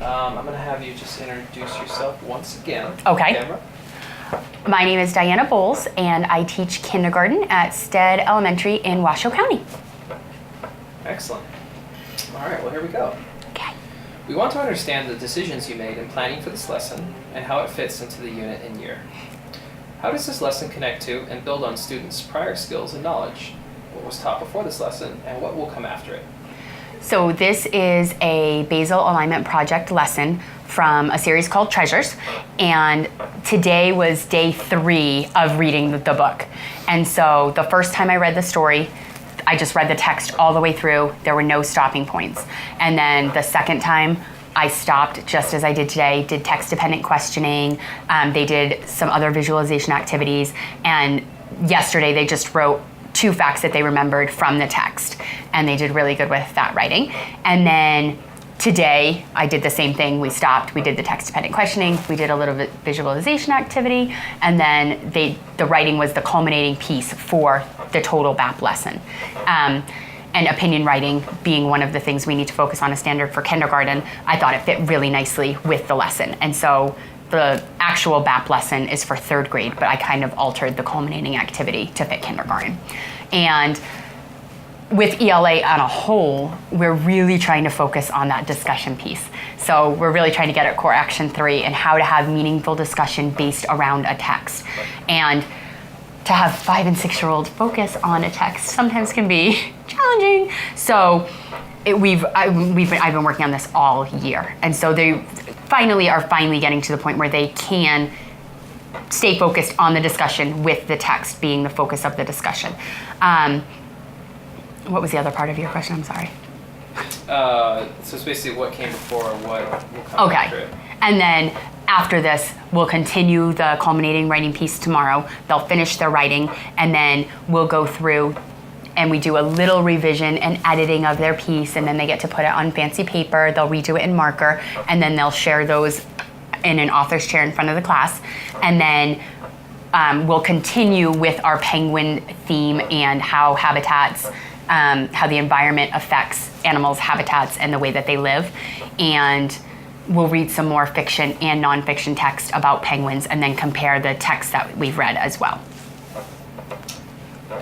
I'm going to have you just introduce yourself once again. Okay. Camera. My name is Diana Bowles, and I teach kindergarten at Stead Elementary in Washoe County. Excellent. All right, well, here we go. Okay. We want to understand the decisions you made in planning for this lesson and how it fits into the unit and year. How does this lesson connect to and build on students' prior skills and knowledge? What was taught before this lesson and what will come after it? So this is a basal alignment project lesson from a series called Treasures, and today was day 3 of reading the book. And so the first time I read the story, I just read the text all the way through. There were no stopping points. And then the second time, I stopped just as I did today, did text-dependent questioning. They did some other visualization activities. And yesterday, they just wrote 2 facts that they remembered from the text. And they did really good with that writing. And then today, I did the same thing. We stopped, we did the text-dependent questioning, we did a little bit visualization activity, and then the writing was the culminating piece for the total BAP lesson. And opinion writing being one of the things we need to focus on as standard for kindergarten, I thought it fit really nicely with the lesson. And so the actual BAP lesson is for 3rd grade, but I kind of altered the culminating activity to fit kindergarten. And with ELA on a whole, we're really trying to focus on that discussion piece. So we're really trying to get at core action 3 and how to have meaningful discussion based around a text. And to have 5- and 6-year-old focus on a text sometimes can be challenging. So I've been working on this all year. And so they are finally getting to the point where they can stay focused on the discussion with the text being the focus of the discussion. What was the other part of your question? I'm sorry. So it's basically what came before, what will come after it. And then after this, we'll continue the culminating writing piece tomorrow. They'll finish their writing, and then we'll go through and we do a little revision and editing of their piece, and then they get to put it on fancy paper. They'll redo it in marker, and then they'll share those in an author's chair in front of the class. And then we'll continue with our penguin theme and how habitats, how the environment affects animals' habitats and the way that they live. And we'll read some more fiction and nonfiction text about penguins and then compare the text that we've read as well.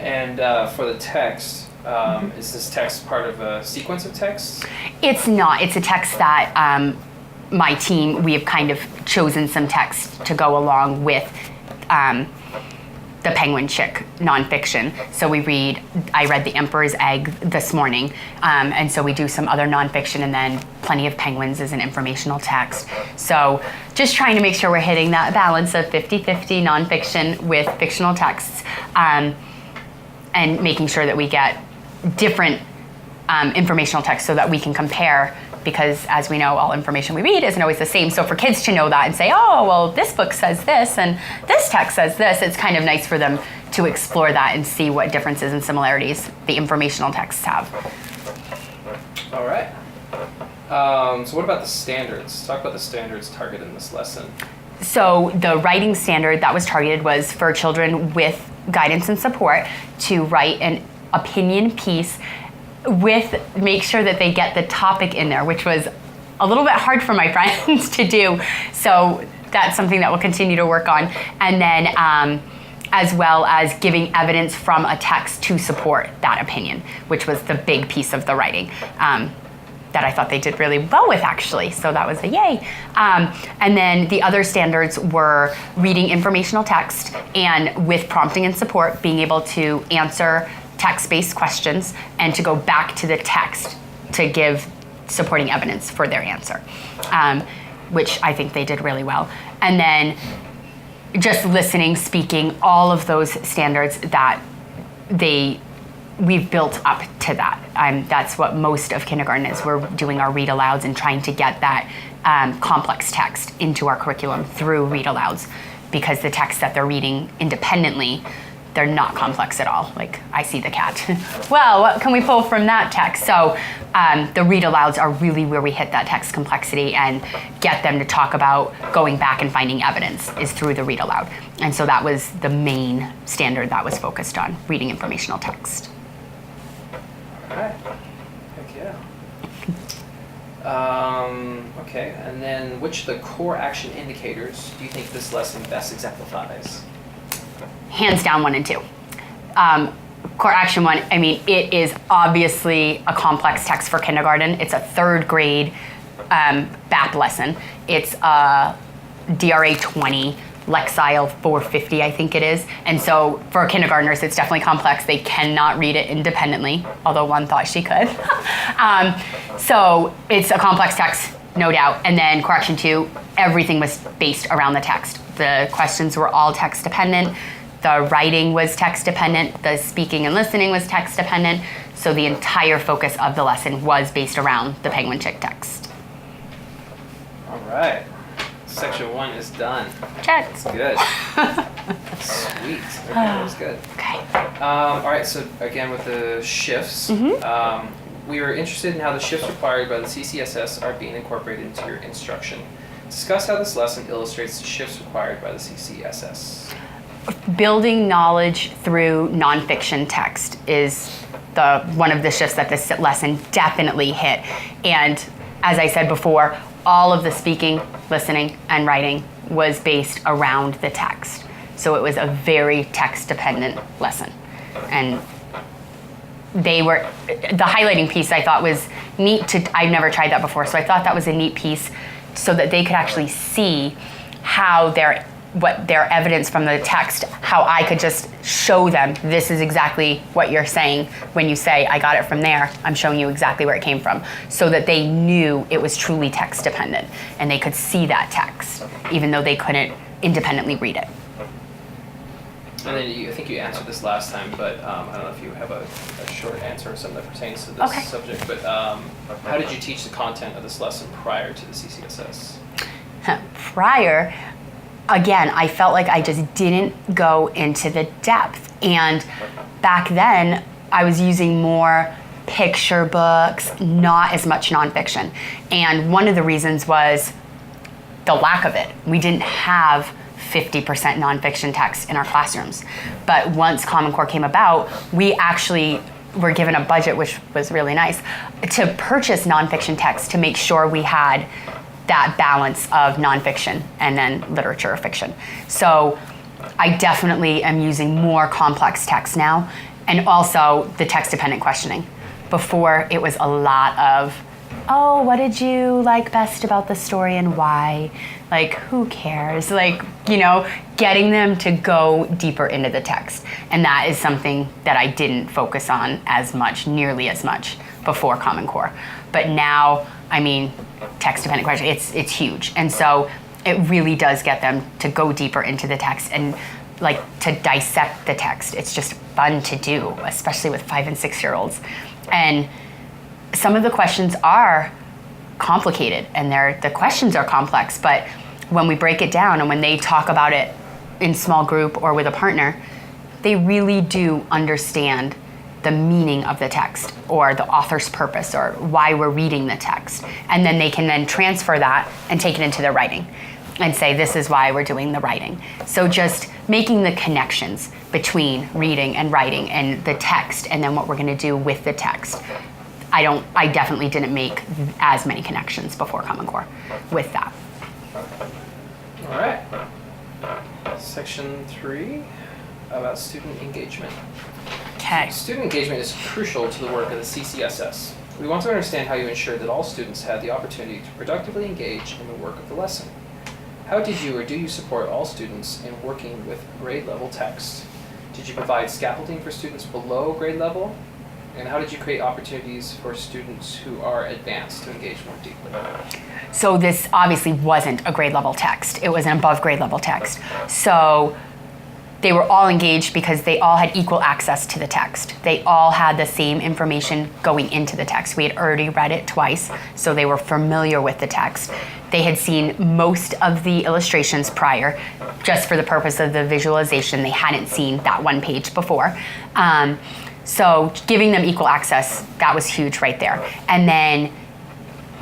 And for the text, is this text part of a sequence of texts? It's not. It's a text that my team, we have kind of chosen some text to go along with the Penguin Chick nonfiction. So I read The Emperor's Egg this morning, and so we do some other nonfiction, and then Plenty of Penguins is an informational text. So just trying to make sure we're hitting that balance of 50-50 nonfiction with fictional texts, and making sure that we get different informational texts so that we can compare, because as we know, all information we read isn't always the same. So for kids to know that and say, oh, well, this book says this and this text says this, it's kind of nice for them to explore that and see what differences and similarities the informational texts have. All right. So what about the standards? Talk about the standards targeted in this lesson. So the writing standard that was targeted was for children with guidance and support to write an opinion piece make sure that they get the topic in there, which was a little bit hard for my friends to do. So that's something that we'll continue to work on. And then as well as giving evidence from a text to support that opinion, which was the big piece of the writing that I thought they did really well with, actually. So that was a yay. And then the other standards were reading informational text and with prompting and support, being able to answer text-based questions and to go back to the text to give supporting evidence for their answer, which I think they did really well. And then just listening, speaking, all of those standards that we've built up to that. That's what most of kindergarten is. We're doing our read alouds and trying to get that complex text into our curriculum through read alouds, because the texts that they're reading independently, they're not complex at all. Like, I see the cat. Well, what can we pull from that text? So the read alouds are really where we hit that text complexity and get them to talk about going back and finding evidence is through the read aloud. And so that was the main standard that was focused on, reading informational text. All right. Heck Okay, and then which of the core action indicators do you think this lesson best exemplifies? Hands down, 1 and 2. Core action 1, I mean, it is obviously a complex text for kindergarten. It's a 3rd grade BAP lesson. It's a DRA 20, Lexile 450, I think it is. And so for kindergartners, it's definitely complex. They cannot read it independently, although one thought she could. So it's a complex text, no doubt. And then core action 2, everything was based around the text. The questions were all text dependent. The writing was text dependent. The speaking and listening was text dependent. So the entire focus of the lesson was based around the Penguin Chick text. All right. Section 1 is done. Check. That's good. Sweet. Okay, that was good. Okay. All right, so again with the shifts, we were interested in how the shifts required by the CCSS are being incorporated into your instruction. Discuss how this lesson illustrates the shifts required by the CCSS. Building knowledge through nonfiction text is one of the shifts that this lesson definitely hit. And as I said before, all of the speaking, listening, and writing was based around the text. So it was a very text-dependent lesson. And the highlighting piece I thought was neat I've never tried that before, so I thought that was a neat piece so that they could actually see how their evidence from the text, how I could just show them, this is exactly what you're saying when you say, I got it from there, I'm showing you exactly where it came from, so that they knew it was truly text dependent and they could see that text, even though they couldn't independently read it. And then I think you answered this last time, but I don't know if you have a short answer or something that pertains to this subject, but how did you teach the content of this lesson prior to the CCSS? Prior, again, I felt like I just didn't go into the depth. And back then, I was using more picture books, not as much nonfiction. And one of the reasons was the lack of it. We didn't have 50% nonfiction text in our classrooms. But once Common Core came about, we actually were given a budget, which was really nice, to purchase nonfiction text to make sure we had that balance of nonfiction and then literature or fiction. So I definitely am using more complex text now, and also the text-dependent questioning. Before, it was a lot of, oh, what did you like best about the story and why? Like, who cares? Like, getting them to go deeper into the text. And that is something that I didn't focus on nearly as much before Common Core. But now, text-dependent question, it's huge. And so it really does get them to go deeper into the text and to dissect the text. It's just fun to do, especially with 5 and 6 year olds. And some of the questions are complicated and the questions are complex, but when we break it down and when they talk about it in small group or with a partner, they really do understand the meaning of the text or the author's purpose or why we're reading the text. And then they can then transfer that and take it into their writing and say, this is why we're doing the writing. So just making the connections between reading and writing and the text and then what we're gonna do with the text. I definitely didn't make as many connections before Common Core with that. All right. Section 3 about student engagement. Okay. Student engagement is crucial to the work of the CCSS. We want to understand how you ensure that all students had the opportunity to productively engage in the work of the lesson. How did you or do you support all students in working with grade level text? Did you provide scaffolding for students below grade level? And how did you create opportunities for students who are advanced to engage more deeply? So this obviously wasn't a grade level text. It was an above grade level text. So they were all engaged because they all had equal access to the text. They all had the same information going into the text. We had already read it twice, so they were familiar with the text. They had seen most of the illustrations prior, just for the purpose of the visualization. They hadn't seen that one page before. So giving them equal access, that was huge right there. And then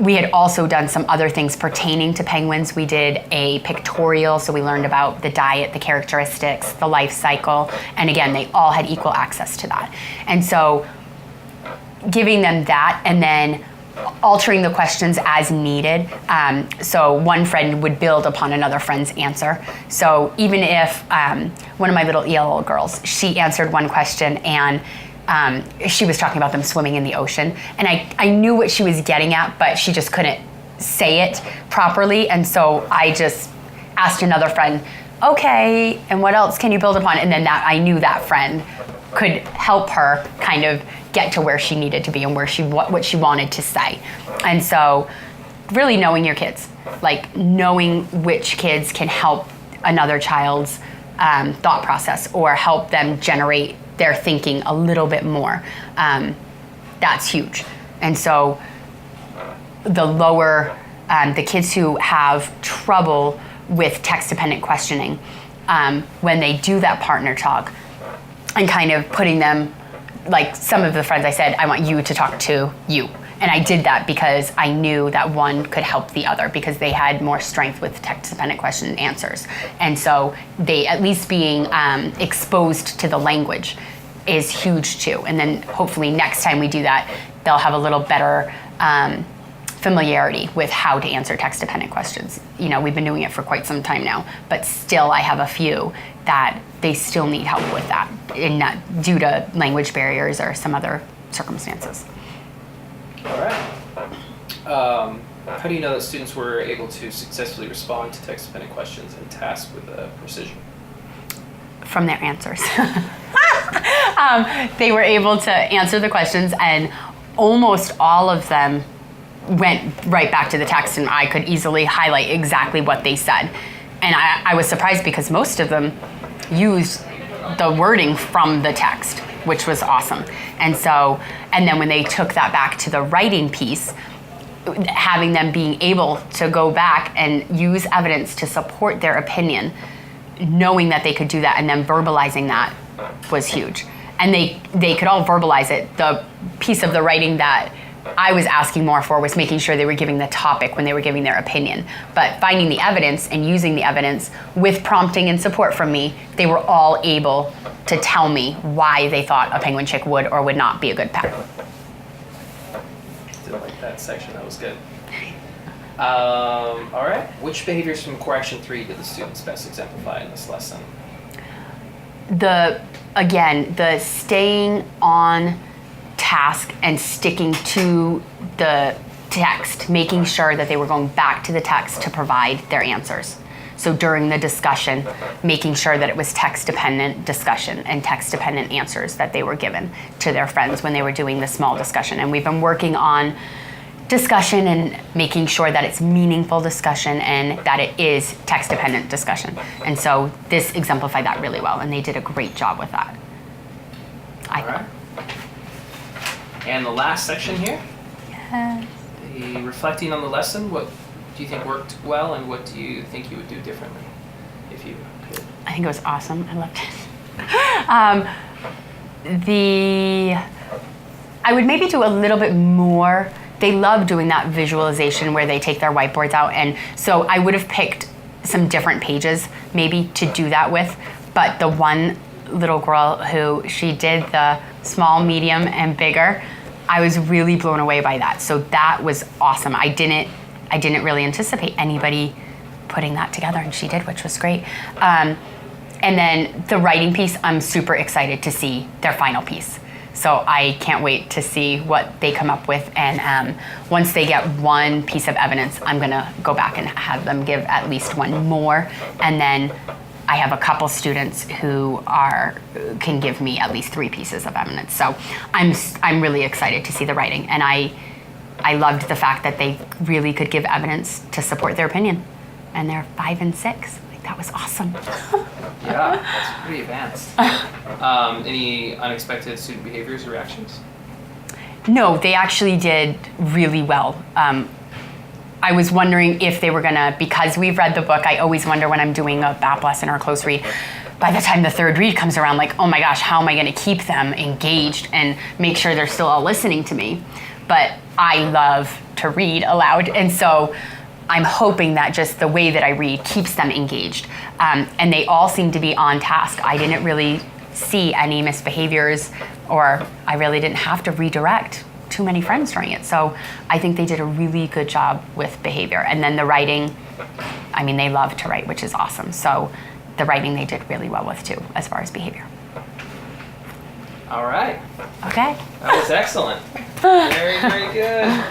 we had also done some other things pertaining to penguins. We did a pictorial, so we learned about the diet, the characteristics, the life cycle, and again, they all had equal access to that. And so giving them that, and then altering the questions as needed. So one friend would build upon another friend's answer. So even if one of my little ELL girls, she answered one question and she was talking about them swimming in the ocean. And I knew what she was getting at, but she just couldn't say it properly. And so I just asked another friend, okay, and what else can you build upon? And then that I knew that friend could help her kind of get to where she needed to be and what she wanted to say. And so really knowing your kids, like knowing which kids can help another child's thought process or help them generate their thinking a little bit more. That's huge. And so the lower, the kids who have trouble with text-dependent questioning, when they do that partner talk and kind of putting them, like some of the friends I said, I want you to talk to you. And I did that because I knew that one could help the other because they had more strength with text-dependent question and answers. And so they, at least being exposed to the language is huge too. And then hopefully next time we do that, they'll have a little better familiarity with how to answer text-dependent questions. You know, we've been doing it for quite some time now, but still I have a few that they still need help with that, and not due to language barriers or some other circumstances. All right. How do you know that students were able to successfully respond to text-dependent questions and tasks with precision? From their answers. They were able to answer the questions, and almost all of them went right back to the text, and I could easily highlight exactly what they said. And I was surprised because most of them used the wording from the text, which was awesome. And so, and then when they took that back to the writing piece, having them being able to go back and use evidence to support their opinion, knowing that they could do that and then verbalizing that was huge. And they could all verbalize it. The piece of the writing that I was asking more for was making sure they were giving the topic when they were giving their opinion. But finding the evidence and using the evidence with prompting and support from me, they were all able to tell me why they thought a penguin chick would or would not be a good pet. Didn't like that section, that was good. All right, which behaviors from Core Action 3 did the students best exemplify in this lesson? The staying on task and sticking to the text, making sure that they were going back to the text to provide their answers. So during the discussion, making sure that it was text-dependent discussion and text-dependent answers that they were given to their friends when they were doing the small discussion. And we've been working on discussion and making sure that it's meaningful discussion and that it is text-dependent discussion. And so this exemplified that really well, and they did a great job with that. All right. And the last section here, the reflecting on the lesson, what do you think worked well and what do you think you would do differently if you could? I think it was awesome. I loved it. I would maybe do a little bit more. They love doing that visualization where they take their whiteboards out, and so I would have picked some different pages maybe to do that with, but the one little girl who she did the small, medium, and bigger, I was really blown away by that. So that was awesome. I didn't really anticipate anybody putting that together, and she did, which was great. And then the writing piece, I'm super excited to see their final piece. So I can't wait to see what they come up with. And once they get one piece of evidence, I'm gonna go back and have them give at least one more. And then I have a couple students who can give me at least 3 pieces of evidence. So I'm really excited to see the writing. And I loved the fact that they really could give evidence to support their opinion. And they're 5 and 6. Like, that was awesome. Yeah, that's pretty advanced. Any unexpected student behaviors or reactions? No, they actually did really well. I was wondering if they were gonna, because we've read the book, I always wonder when I'm doing a BAP lesson or a close read, by the time the 3rd read comes around, like, oh my gosh, how am I gonna keep them engaged and make sure they're still all listening to me? But I love to read aloud, and so I'm hoping that just the way that I read keeps them engaged. And they all seem to be on task. I didn't really see any misbehaviors, or I really didn't have to redirect too many friends during it. So I think they did a really good job with behavior. And then the writing, I mean, they love to write, which is awesome. So the writing they did really well with too, as far as behavior. All right. Okay. That was excellent. Very, very good.